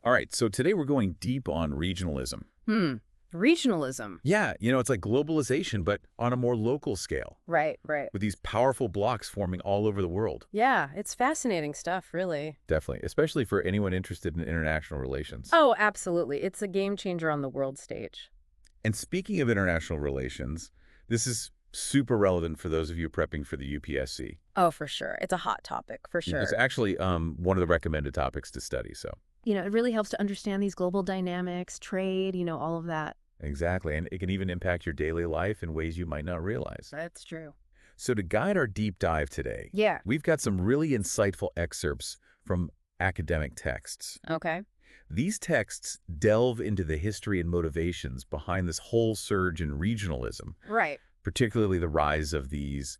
All right, so today we're going deep on regionalism. Regionalism. Yeah, it's like globalization, but on a more local scale, Right, right. with these powerful blocs forming all over the world. Yeah, it's fascinating stuff, really. Definitely, especially for anyone interested in international relations. Oh, absolutely. It's a game changer on the world stage. And speaking of international relations, this is super relevant for those of you prepping for the UPSC. Oh, for sure. It's a hot topic, for Yeah, it's sure. actually one of the recommended topics to study, so. It really helps to understand these global dynamics, trade, all of that. Exactly, and it can even impact your daily life in ways you might not realize. That's true. So to guide our deep dive today, Yeah. we've got some really insightful excerpts from academic texts. Okay. These texts delve into the history and motivations behind this whole surge in regionalism, Right. particularly the rise of these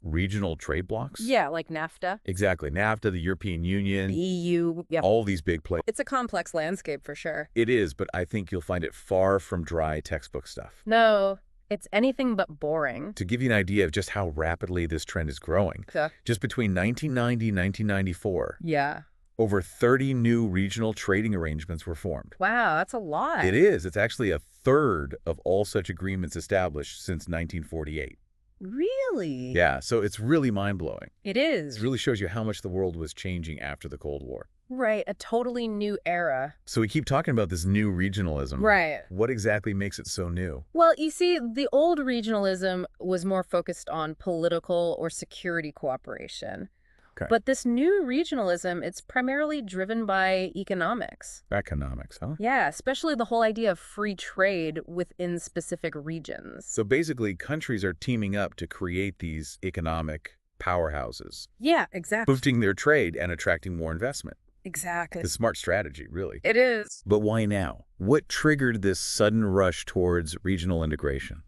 regional trade blocs. Yeah, like NAFTA, Exactly. NAFTA, the European the Union, EU. Yep. all these big players. It's a complex landscape, for sure. It is, but I think you'll find it far from dry textbook stuff. No, it's anything but boring. To give you an idea of just how rapidly this trend is growing, So, just between 1990 and 1994, yeah. over 30 new regional trading arrangements were formed. Wow, that's a lot. It is. It's actually a third of all such agreements established since 1948. Really? Yeah, so it's really mind-blowing. It It is. really shows you how much the world was changing after the Cold War. Right, a totally new era. So we keep talking about this new regionalism. Right. What exactly makes it so new? Well, you see, the old regionalism was more focused on political or security cooperation. Okay. But this new regionalism, it's primarily driven by economics. Economics, huh? Yeah, especially the whole idea of free trade within specific regions. So basically, countries are teaming up to create these economic powerhouses, Yeah, exactly. boosting their trade and attracting more investment. Exactly. The smart strategy, really. It is. But why now? What triggered this sudden rush towards regional integration?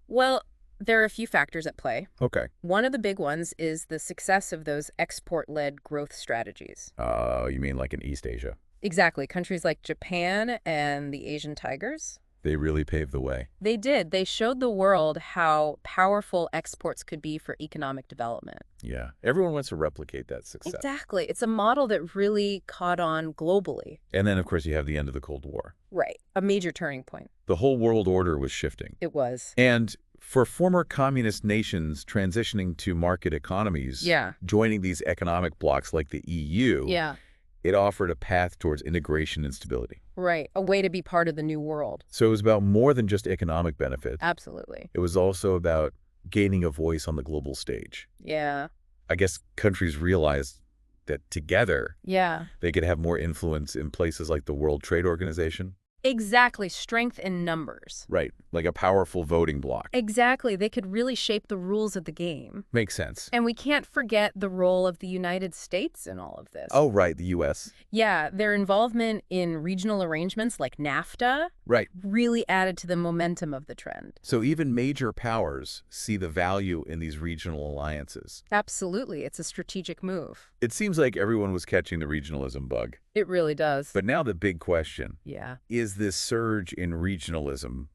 Well, there are a few factors at play. Okay. One of the big ones is the success of those export-led growth strategies. You mean like in East Asia? Exactly. Countries like Japan and the Asian tigers. They really paved the way. They did. They showed the world how powerful exports could be for economic development. Yeah. Everyone wants to replicate that success. Exactly. It's a model that really caught on globally. And then, of course, you have the end of the Cold War. Right. A major turning point. The whole world order was shifting. It was. And for former communist nations transitioning to market economies, Yeah. joining these economic blocs like the EU, Yeah. it offered a path towards integration and stability. Right. A way to be part of the new world. So it was about more than just economic benefits. Absolutely. It was also about gaining a voice on the global stage. Yeah. I guess countries realized that together Yeah. they could have more influence in places like the World Trade Organization. Exactly. Strength in numbers. Right, like a powerful voting bloc. Exactly. They could really shape the rules of the game. Makes sense. And we can't forget the role of the United States in all of this. Oh, right, the U.S. Yeah, their involvement in regional arrangements like NAFTA Right. really added to the momentum of the trend. So even major powers see the value in these regional alliances. Absolutely. It's a strategic move. It seems like everyone was catching the regionalism bug. It really does. But now the big question, Yeah. is this surge in regionalism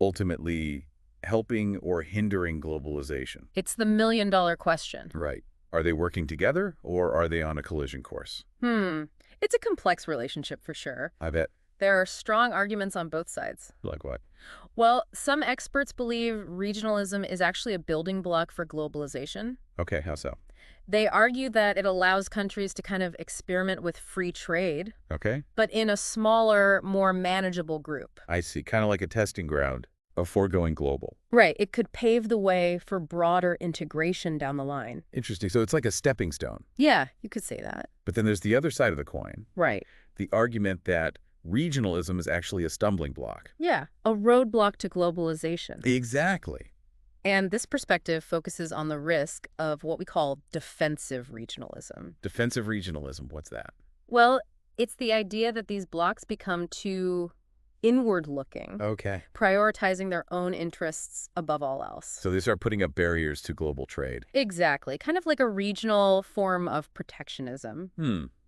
ultimately helping or hindering globalization? It's the million-dollar question. Right. Are they working together or are they on a collision course? It's a complex relationship for sure. I bet. There are strong arguments on both sides. Like what? Well, some experts believe regionalism is actually a building block for globalization. Okay, how so? They argue that it allows countries to kind of experiment with free trade, Okay. but in a smaller, more manageable group. I see. Kind of like a testing ground before going global. Right. It could pave the way for broader integration down the line. Interesting. So it's like a stepping stone. Yeah, you could say that. But then there's the other side of the coin, Right. the argument that regionalism is actually a stumbling block. Yeah, a roadblock to globalization. Exactly. And this perspective focuses on the risk of what we call defensive regionalism. Defensive regionalism, what's that? Well, it's the idea that these blocs become too inward-looking, Okay. prioritizing their own interests above all else. So they start putting up barriers to global trade. Exactly. Kind of like a regional form of protectionism.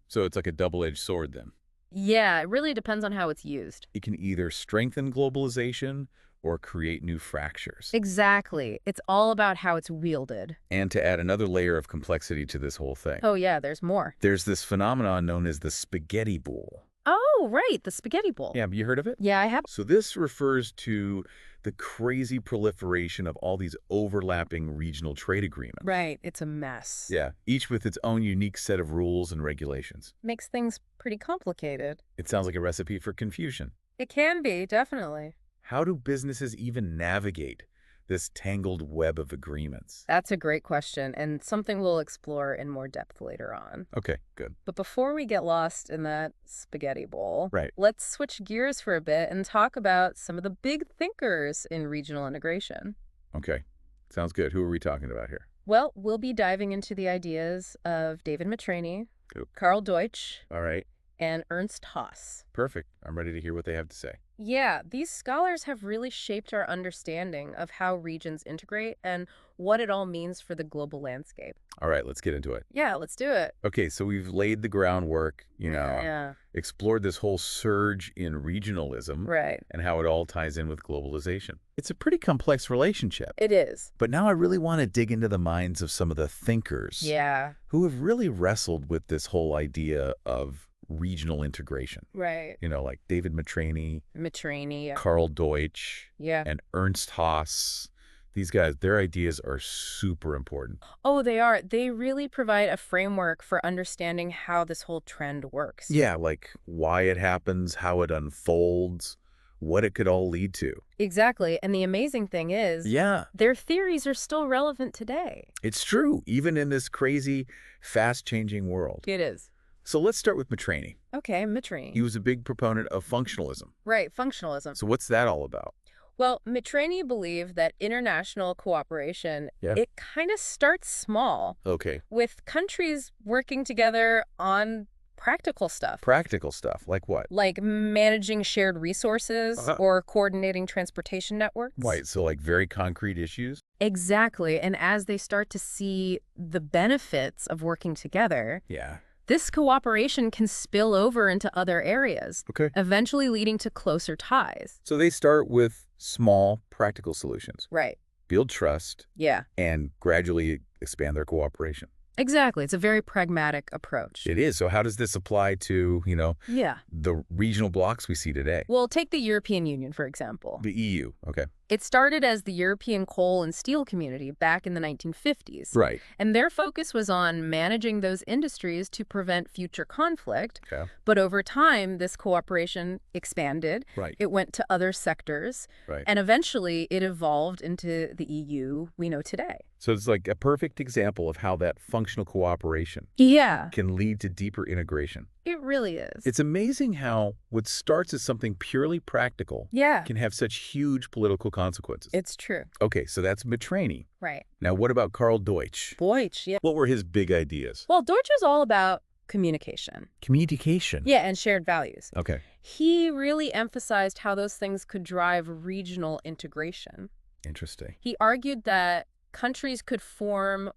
So it's like a double-edged sword then. Yeah, it really depends on how it's used. It can either strengthen globalization or create new fractures. Exactly. It's all about how it's wielded. And to add another layer of complexity to this whole thing, Oh, yeah, there's more. there's this phenomenon known as the spaghetti bowl. Oh, right, the spaghetti bowl. Yeah, have you heard of it? Yeah, I have. So this refers to the crazy proliferation of all these overlapping regional trade agreements. Right, it's a mess. Yeah, each with its own unique set of rules and regulations. Makes things pretty complicated. It sounds like a recipe for confusion. It can be, definitely. How do businesses even navigate this tangled web of agreements? That's a great question, and something we'll explore in more depth later on. Okay, good. But before we get lost in that spaghetti bowl, Right. let's switch gears for a bit and talk about some of the big thinkers in regional integration. Okay, sounds good. Who are we talking about here? Well, we'll be diving into the ideas of David Mitrany, Cool. Karl Deutsch, All right, and Ernst Haas. perfect. I'm ready to hear what they have to say. Yeah, these scholars have really shaped our understanding of how regions integrate and what it all means for the global landscape. All right, let's get into it. Yeah, let's do it. Okay, so we've laid the groundwork, Yeah, explored this whole surge in regionalism right. and how it all ties in with globalization. It's a pretty complex relationship. It is. But now I really want to dig into the minds of some of the thinkers Yeah, who have really wrestled with this whole idea of regional integration. right. Like David Mitrany, Mitrany. Karl Deutsch, Yeah. and Ernst Haas. These guys, their ideas are super important. Oh, they are. They really provide a framework for understanding how this whole trend works. Yeah, like why it happens, how it unfolds, what it could all lead to. Exactly. And the amazing thing is, Yeah, their theories are still relevant today. it's true, even in this crazy, fast-changing world. It is. So let's start with Mitrany. Okay, Mitrany. He was a big proponent of functionalism. Right, functionalism. So what's that all about? Well, Mitrany believed that international cooperation, Yeah. it kind of starts small, Okay, with countries working together on practical stuff, practical stuff, like what? like managing shared resources Uh-huh. or coordinating transportation networks. Right, so like very concrete issues? Exactly. And as they start to see the benefits of working together, Yeah. this cooperation can spill over into other areas, Okay. eventually leading to closer ties. So they start with small, practical solutions, Right. build trust, Yeah. and gradually expand their cooperation. Exactly. It's a very pragmatic approach. It is. So how does this apply to, Yeah. the regional blocs we see today? Well, take the European Union, for example. The EU. Okay. It started as the European Coal and Steel Community back in the 1950s. Right. And their focus was on managing those industries to prevent future conflict. Okay. But over time, this cooperation expanded. Right. It went to other sectors. Right. And eventually, it evolved into the EU we know today. So it's like a perfect example of how that functional cooperation Yeah, can lead to deeper integration. it really is. It's amazing how what starts as something purely practical Yeah, can have such huge political consequences. it's true. Okay, so that's Mitrany. Right. Now, what about Karl Deutsch? Deutsch, yeah. What were his big ideas? Well, Deutsch is all about communication. Communication. Yeah, and shared values. Okay. He really emphasized how those things could drive regional integration. Interesting. He argued that countries could form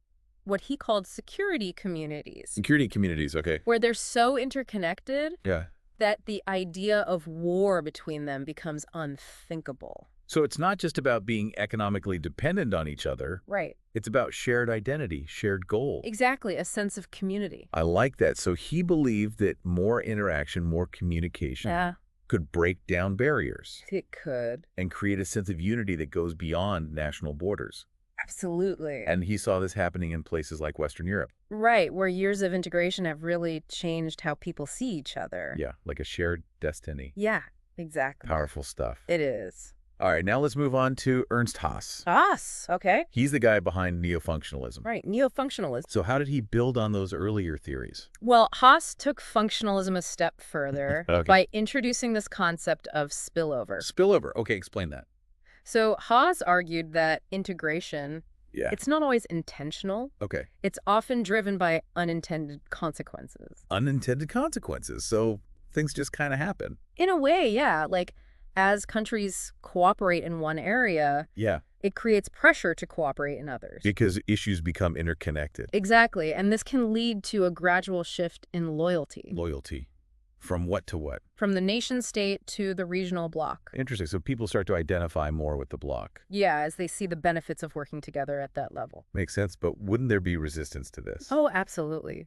what he called security communities, Security communities. Okay. where they're so interconnected Yeah. that the idea of war between them becomes unthinkable. So it's not just about being economically dependent on each other. Right. It's about shared identity, shared goal. Exactly, a sense of community. I like that. So he believed that more interaction, more communication Yeah, could break down barriers it could. and create a sense of unity that goes beyond national borders. Absolutely. And he saw this happening in places like Western Europe. Right, where years of integration have really changed how people see each other. Yeah, like a shared destiny. Yeah, exactly. Powerful stuff. It is. All right, now let's move on to Ernst Haas. Haas, okay. He's the guy behind neofunctionalism. Right, neofunctionalism. So how did he build on those earlier theories? Well, Haas took functionalism a step further Okay. by introducing this concept of spillover. Spillover. Okay, explain that. So Haas argued that integration, Yeah. it's not always intentional. Okay. It's often driven by unintended consequences. Unintended consequences. So things just kind of happen. In a way, yeah. Like, as countries cooperate in one area, Yeah. it creates pressure to cooperate in others. Because issues become interconnected. Exactly. And this can lead to a gradual shift in loyalty. Loyalty. From what to what? From the nation state to the regional bloc. Interesting. So people start to identify more with the bloc. Yeah, as they see the benefits of working together at that level. Makes sense, but wouldn't there be resistance to this? Oh, absolutely.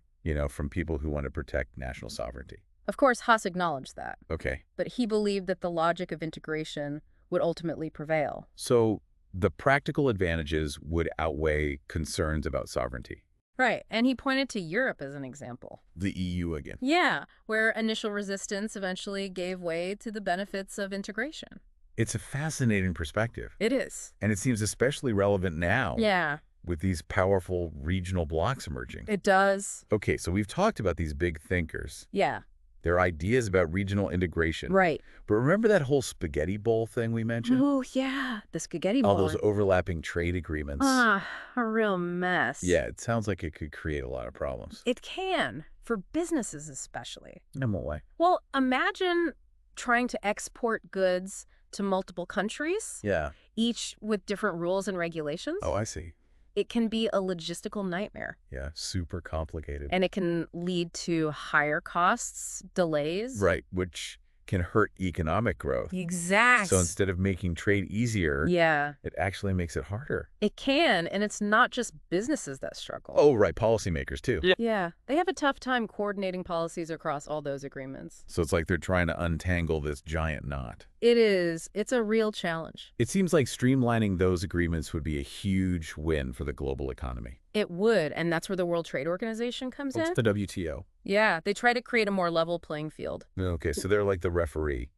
From people who want to protect national sovereignty. Of course, Haas acknowledged that, Okay. but he believed that the logic of integration would ultimately prevail. So the practical advantages would outweigh concerns about sovereignty. Right, and he pointed to Europe as an example. The EU again. Yeah, where initial resistance eventually gave way to the benefits of integration. It's a fascinating perspective. It is. And it seems especially relevant now Yeah, with these powerful regional blocs emerging. it does. Okay, so we've talked about these big thinkers, Yeah, their ideas about regional integration. right. But remember that whole spaghetti bowl thing we mentioned? Oh, yeah, the spaghetti All bowl. those overlapping trade agreements. Ah, a real mess. Yeah, it sounds like it could create a lot of problems. It can, for businesses especially. In what way? Well, imagine trying to export goods to multiple countries, Yeah. each with different rules and regulations. Oh, I see. It can be a logistical nightmare, Yeah, super complicated. and it can lead to higher costs, delays. Right, which can hurt economic growth. Exact. So instead of making trade easier, Yeah, it actually makes it harder. it can, and it's not just businesses that struggle. Oh, right, policymakers too. Yeah, they have a tough time coordinating policies across all those agreements. So it's like they're trying to untangle this giant knot. It is. It's a real challenge. It seems like streamlining those agreements would be a huge win for the global economy. It would, and that's where the World Trade Organization comes What's in. the WTO? Yeah, they try to create a more level playing field. Okay, so they're like the referee,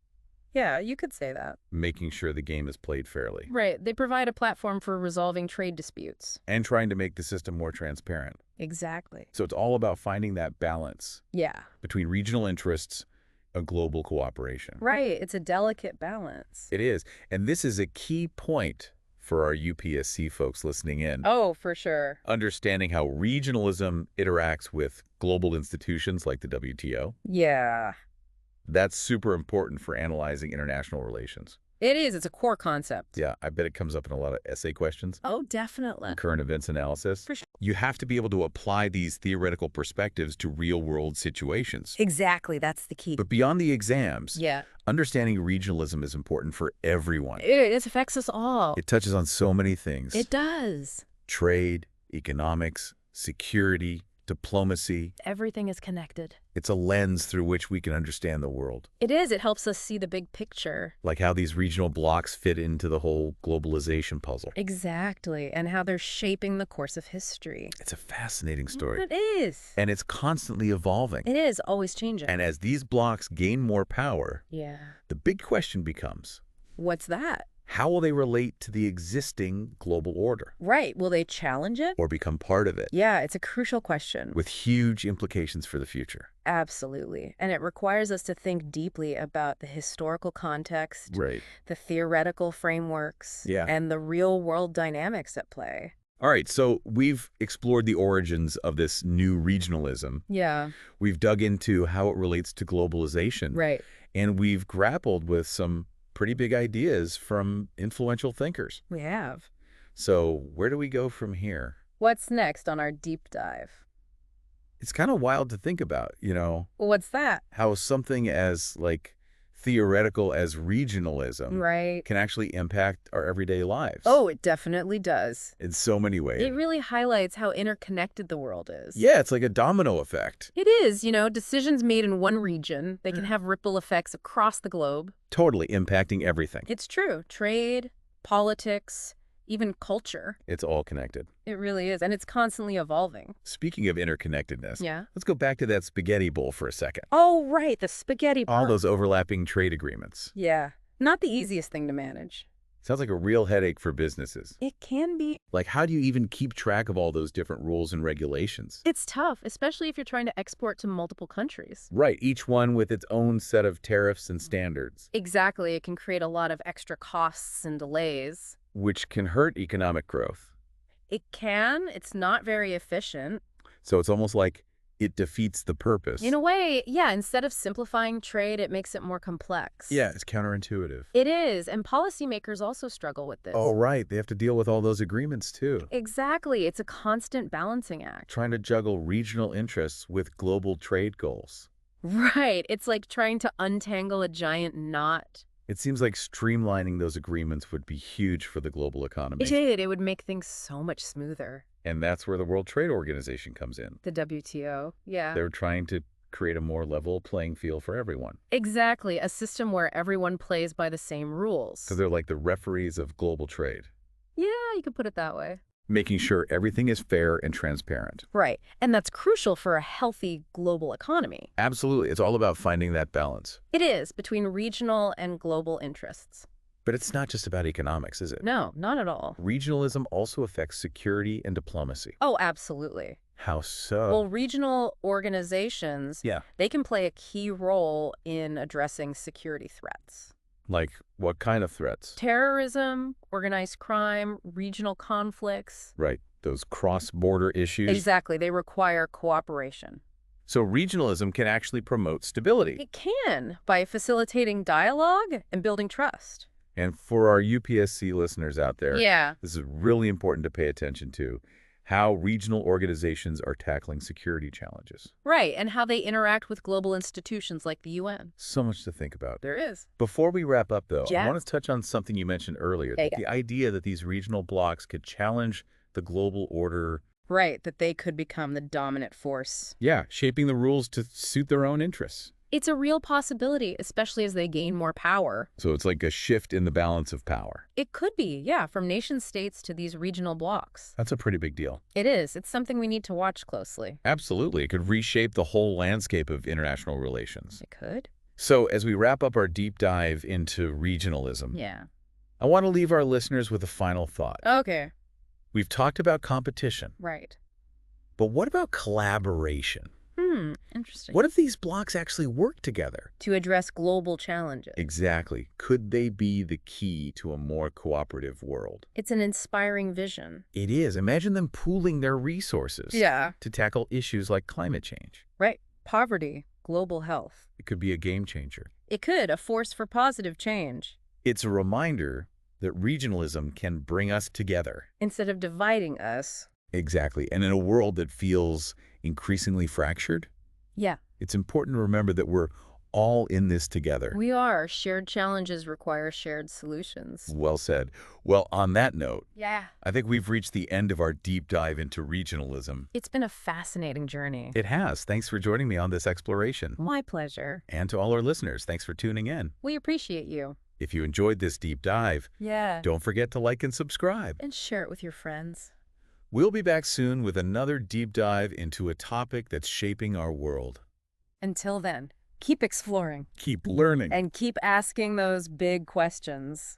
Yeah, you could say that. making sure the game is played fairly Right, they provide a platform for resolving trade disputes. and trying to make the system more transparent. Exactly. So it's all about finding that balance Yeah, between regional interests and global cooperation. right. It's a delicate balance. It is. And this is a key point for our UPSC folks listening in. Oh, for sure. Understanding how regionalism interacts with global institutions like the WTO. Yeah, That's super important for analyzing international relations. it is. It's a core concept. Yeah, I bet it comes up in a lot of essay questions, Oh, definitely. current events analysis. For sure. You have to be able to apply these theoretical perspectives to real-world situations. Exactly. That's the key. But beyond the exams, Yeah, understanding regionalism is important for everyone. it affects us all. It touches on so many things. It does. Trade, economics, security, diplomacy. Everything is connected. It's a lens through which we can understand the world, It is. It helps us see the big picture. like how these regional blocs fit into the whole globalization puzzle. Exactly. And how they're shaping the course of history. It's a fascinating story, It is. and it's constantly evolving. It is always changing. And as these blocs gain more power, Yeah. the big question becomes, What's that? how will they relate to the existing global order Right. Will they challenge it? or become part of it, Yeah, it's a crucial question. with huge implications for the future? Absolutely. And it requires us to think deeply about the historical context, Right. the theoretical frameworks, Yeah. and the real-world dynamics at play. All right, so we've explored the origins of this new regionalism. Yeah, We've dug into how it relates to globalization. right. And we've grappled with some pretty big ideas from influential thinkers. We have. So where do we go from here? What's next on our deep dive? It's kind of wild to think about, What's that? how something as theoretical as regionalism Right. can actually impact our everyday lives. Oh, it definitely does. In so many ways. It really highlights how interconnected the world is. Yeah, it's like a domino effect. It is, decisions made in one region, they can have ripple effects across the globe. Totally impacting everything. It's true. Trade, politics, even culture. It's all connected. It really is. And it's constantly evolving. Speaking of interconnectedness, Yeah. let's go back to that spaghetti bowl for a second. Oh, right. The spaghetti All part. those overlapping trade agreements. Yeah. Not the easiest thing to manage. Sounds like a real headache for businesses. It can be. Like, how do you even keep track of all those different rules and regulations? It's tough, especially if you're trying to export to multiple countries. Right, each one with its own set of tariffs and standards, Exactly. It can create a lot of extra costs and delays. which can hurt economic growth. It can. It's not very efficient. So it's almost like it defeats the purpose. In a way, yeah, instead of simplifying trade, it makes it more complex. Yeah, it's counterintuitive. It is, and policymakers also struggle with this. Oh, right. They have to deal with all those agreements, too. Exactly. It's a constant balancing act. Trying to juggle regional interests with global trade goals. Right. It's like trying to untangle a giant knot. It seems like streamlining those agreements would be huge for the global It economy. did. It would make things so much smoother. And that's where the World Trade Organization comes in. The WTO. Yeah. They're trying to create a more level playing field for everyone. Exactly. A system where everyone plays by the same rules. So they're like the referees of global trade, Yeah, you could put it that way. making sure everything is fair and transparent. Right. And that's crucial for a healthy global economy. Absolutely. It's all about finding that balance. It is, between regional and global interests. But it's not just about economics, is it? No, not at all. Regionalism also affects security and diplomacy. Oh, absolutely. How so? Well, regional organizations, Yeah. they can play a key role in addressing security threats. Like what kind of threats? Terrorism, organized crime, regional conflicts. Right. Those cross-border issues. Exactly. They require cooperation. So regionalism can actually promote stability. It can, by facilitating dialogue and building trust. And for our UPSC listeners out there, Yeah. this is really important to pay attention to, how regional organizations are tackling security challenges. Right, and how they interact with global institutions like the UN. So much to think about. There is. Before we wrap up, though, Yeah. I want to touch on something you mentioned earlier, Yeah. the idea that these regional blocs could challenge the global order. Right, that they could become the dominant force. Yeah, shaping the rules to suit their own interests. It's a real possibility, especially as they gain more power. So it's like a shift in the balance of power. It could be, yeah, from nation-states to these regional blocs. That's a pretty big deal. It is. It's something we need to watch closely. Absolutely. It could reshape the whole landscape of international relations. It could? So as we wrap up our deep dive into regionalism, Yeah. I want to leave our listeners with a final thought. Okay. We've talked about competition, Right. but what about collaboration? Interesting. What if these blocs actually work together? To address global challenges. Exactly. Could they be the key to a more cooperative world? It's an inspiring vision. It is. Imagine them pooling their resources Yeah. to tackle issues like climate change. Right. Poverty, global health. It could be a game changer. It could, a force for positive change. It's a reminder that regionalism can bring us together. Instead of dividing us. Exactly. And in a world that feels increasingly fractured, Yeah. it's important to remember that we're all in this together. We are. Shared challenges require shared solutions. Well said. Well, on that note, Yeah. I think we've reached the end of our deep dive into regionalism. It's been a fascinating journey. It has. Thanks for joining me on this exploration. My pleasure. And to all our listeners, thanks for tuning in. We appreciate you. If you enjoyed this deep dive, Yeah. don't forget to like and subscribe. And share it with your friends. We'll be back soon with another deep dive into a topic that's shaping our world. Until then, keep exploring Keep learning. and keep asking those big questions.